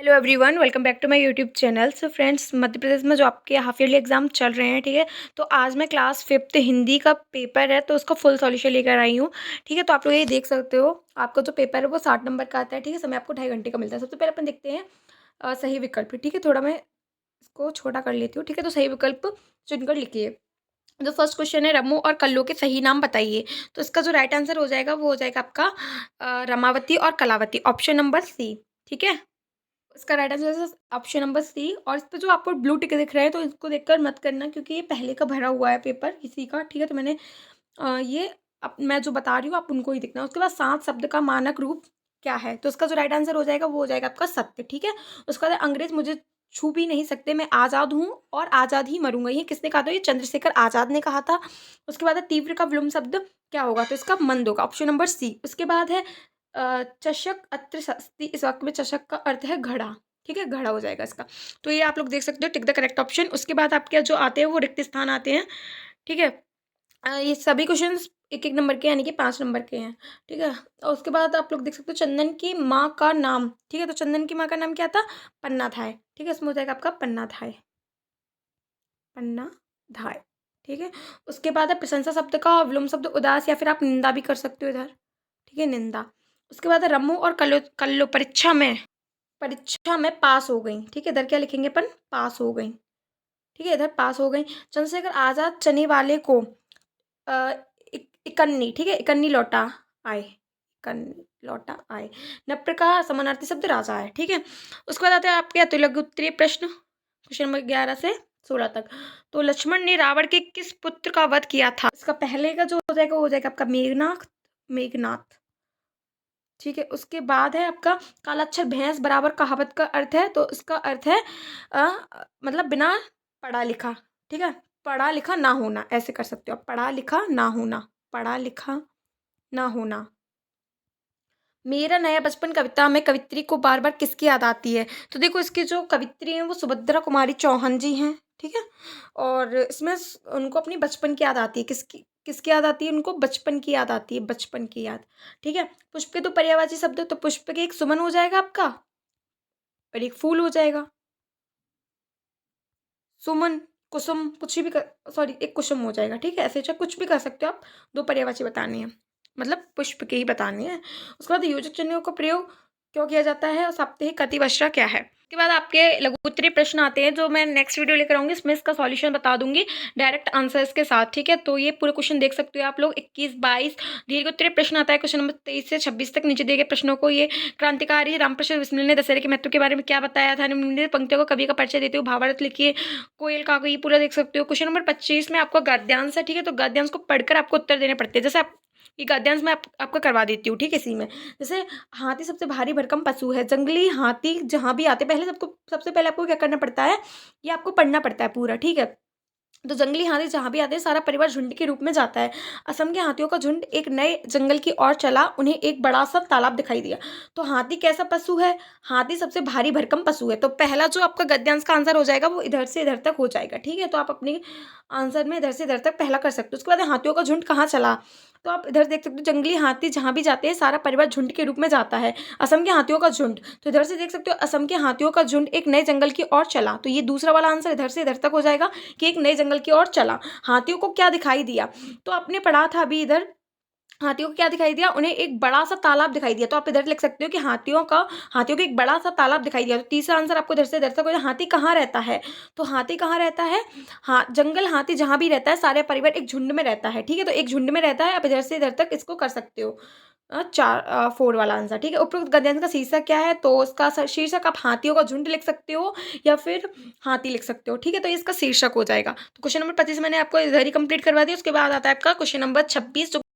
Hello everyone, welcome back to my YouTube channel. So friends, Madhya Pradesh में जो आपके half yearly exam चल रहे हैं, ठीक है। तो आज मैं क्लास 5th हिंदी का पेपर है, तो उसका फुल सॉल्यूशन लेकर आई हूँ, ठीक है। तो आप लोग ये देख सकते हो, आपका जो पेपर है वो 60 नंबर का आता है, ठीक है। समय आपको 2.5 घंटे का मिलता है। सबसे पहले अपन देखते हैं सही विकल्प, ठीक है। थोड़ा मैं इसको छोटा कर लेती हूँ, ठीक है। तो सही विकल्प चुनकर लिखिए। जो फर्स्ट क्वेश्चन है, रमू और कल्लो के सही नाम बताइए। तो इसका जो राइट आंसर हो जाएगा वो हो जाएगा आपका रमावती और कलावती, ऑप्शन नंबर सी, ठीक है। इसका राइट आंसर है ऑप्शन नंबर सी। और इस पे जो आपको ब्लू टिक दिख रहा है, तो इसको देखकर मत करना, क्योंकि ये पहले का भरा हुआ है पेपर किसी का, ठीक है। तो मैंने ये मैं जो बता रही हूँ आप उनको ही दिखना। उसके बाद 7 शब्द का मानक रूप क्या है। तो इसका जो राइट आंसर हो जाएगा वो हो जाएगा आपका सत्य, ठीक है। उसके बाद अंग्रेज मुझे छू भी नहीं सकते, मैं आज़ाद हूँ और आज़ाद ही मरूंगा। ये किसने कहा था? ये चंद्रशेखर आज़ाद ने कहा था। उसके बाद है तीव्र का विलोम शब्द क्या होगा। तो इसका मंद होगा, ऑप्शन नंबर सी। उसके बाद है चषक अत्र शस्ति। इस वाक्य में चषक का अर्थ है घड़ा, ठीक है। घड़ा हो जाएगा इसका। तो ये आप लोग देख सकते हो, टिक द करेक्ट ऑप्शन। उसके बाद आपके जो आते हैं वो रिक्त स्थान आते हैं, ठीक है। ये सभी क्वेश्चंस 1-1 नंबर के, यानी कि 5 नंबर के हैं, ठीक है। और उसके बाद आप लोग देख सकते हो चंदन की माँ का नाम, ठीक है। तो चंदन की माँ का नाम क्या था? पन्ना थाय, ठीक है। इसमें हो जाएगा आपका पन्ना थाय, पन्ना धाय, ठीक है। उसके बाद है प्रशंसा शब्द का विलोम शब्द उदास, या फिर आप निंदा भी कर सकते हो इधर, ठीक है, निंदा। उसके बाद है रमू और कल्लो कल्लो परीक्षा में पास हो गई, ठीक है। इधर क्या लिखेंगे अपन? पास हो गई, ठीक है। इधर पास हो गई। चंद्रशेखर आजाद चने वाले को इकन्नी, ठीक है, इकन्नी लौटा आए, इकन्नी लौटा आए। नप्र का समानार्थी शब्द राजा है, ठीक है। उसके बाद आते हैं आपके अतिलघु उत्तरीय प्रश्न, क्वेश्चन नंबर 11 से 16 तक। तो लक्ष्मण ने रावण के किस पुत्र का वध किया था? इसका पहले का जो हो जाएगा वो हो जाएगा आपका मेघनाथ, मेघनाथ, ठीक है। उसके बाद है आपका कालाक्षर भैंस बराबर कहावत का अर्थ है। तो इसका अर्थ है मतलब बिना पढ़ा लिखा, ठीक है। पढ़ा लिखा ना होना, ऐसे कर सकते हो आप, पढ़ा लिखा ना होना, पढ़ा लिखा ना होना। मेरा नया बचपन कविता में कवित्री को बार बार किसकी याद आती है। तो देखो, इसकी जो कवित्री हैं वो सुभद्रा कुमारी चौहान जी हैं, ठीक है। और इसमें उनको अपनी बचपन की याद आती है। किसकी किसकी याद आती है? उनको बचपन की याद आती है, बचपन की याद, ठीक है। पुष्प के तो पर्यायवाची शब्द है, तो पुष्प के एक सुमन हो जाएगा आपका, और एक फूल हो जाएगा। सुमन, कुसुम, कुछ भी कर, सॉरी, एक कुसुम हो जाएगा, ठीक है। ऐसे चाहे कुछ भी कर सकते हो आप, 2 पर्यायवाची बतानी है, मतलब पुष्प के ही बतानी है। उसके बाद योजक चिन्हों का प्रयोग क्यों किया जाता है, और साप्ताहिक अतिवर्षा क्या है। उसके बाद आपके लघु उत्तरीय प्रश्न आते हैं, जो मैं नेक्स्ट वीडियो लेकर आऊंगी, इसमें इसका सॉल्यूशन बता दूंगी डायरेक्ट आंसर्स के साथ, ठीक है। तो ये पूरे क्वेश्चन देख सकते हो आप लोग। 21, 22 दीर्घ उत्तरीय प्रश्न आता है, क्वेश्चन नंबर 23 से 26 तक। नीचे दिए गए प्रश्नों को ये क्रांतिकारी रामप्रसाद बिस्मिल ने दशहरे के महत्व के बारे में क्या बताया था। निम्नलिखित पंक्तियों को कवि का परिचय देते हुए भावार्थ लिखिए। कोयल काको, ये पूरा देख सकते हो। क्वेश्चन नंबर 25 में आपका गद्यांश है, ठीक है। तो गद्यांश को पढ़कर आपको उत्तर देने पड़ते हैं। जैसे आप ये गद्यांश मैं आपका करवा देती हूँ, ठीक है। इसी में जैसे हाथी सबसे भारी भरकम पशु है। जंगली हाथी जहाँ भी आते, पहले सबसे पहले आपको क्या करना पड़ता है, ये आपको पढ़ना पड़ता है पूरा, ठीक है। तो जंगली हाथी जहाँ भी आते हैं, सारा परिवार झुंड के रूप में जाता है। असम के हाथियों का झुंड एक नए जंगल की ओर चला, उन्हें एक बड़ा सा तालाब दिखाई दिया। तो हाथी कैसा पशु है? हाथी सबसे भारी भरकम पशु है। तो पहला जो आपका गद्यांश का आंसर हो जाएगा वो इधर से इधर तक हो जाएगा, ठीक है। तो आप अपने आंसर में इधर से इधर तक पहला कर सकते हो। उसके बाद हाथियों का झुंड कहाँ चला, तो आप इधर देख सकते हो, जंगली हाथी जहाँ भी जाते हैं सारा परिवार झुंड के रूप में जाता है। असम के हाथियों का झुंड, तो इधर से देख सकते हो, असम के हाथियों का झुंड एक नए जंगल की ओर चला। तो ये दूसरा वाला आंसर इधर से इधर तक हो जाएगा कि एक नए जंगल की ओर चला। हाथियों को क्या दिखाई दिया, तो आपने पढ़ा था अभी इधर, हाथियों को क्या दिखाई दिया? उन्हें एक बड़ा सा तालाब दिखाई दिया। तो आप इधर लिख सकते हो कि हाथियों को एक बड़ा सा तालाब दिखाई दिया। तो तीसरा आंसर आपको इधर से इधर तक हो जाए। हाथी कहाँ रहता है, तो हाथी कहाँ रहता है? हाँ, जंगल हाथी जहाँ भी रहता है, सारे परिवार एक झुंड में रहता है, ठीक है। तो एक झुंड में रहता है, आप इधर से इधर तक इसको कर सकते हो। 4 वाला आंसर, ठीक है। उपरोक्त गद्यांश का शीर्षक क्या है, तो उसका शीर्षक आप हाथियों का झुंड लिख सकते हो, या फिर हाथी लिख सकते हो, ठीक है। तो इसका शीर्षक हो जाएगा। तो क्वेश्चन नंबर 25 मैंने आपको इधर ही कंप्लीट करवा दिया। उसके बाद आता है आपका क्वेश्चन नंबर 26, जो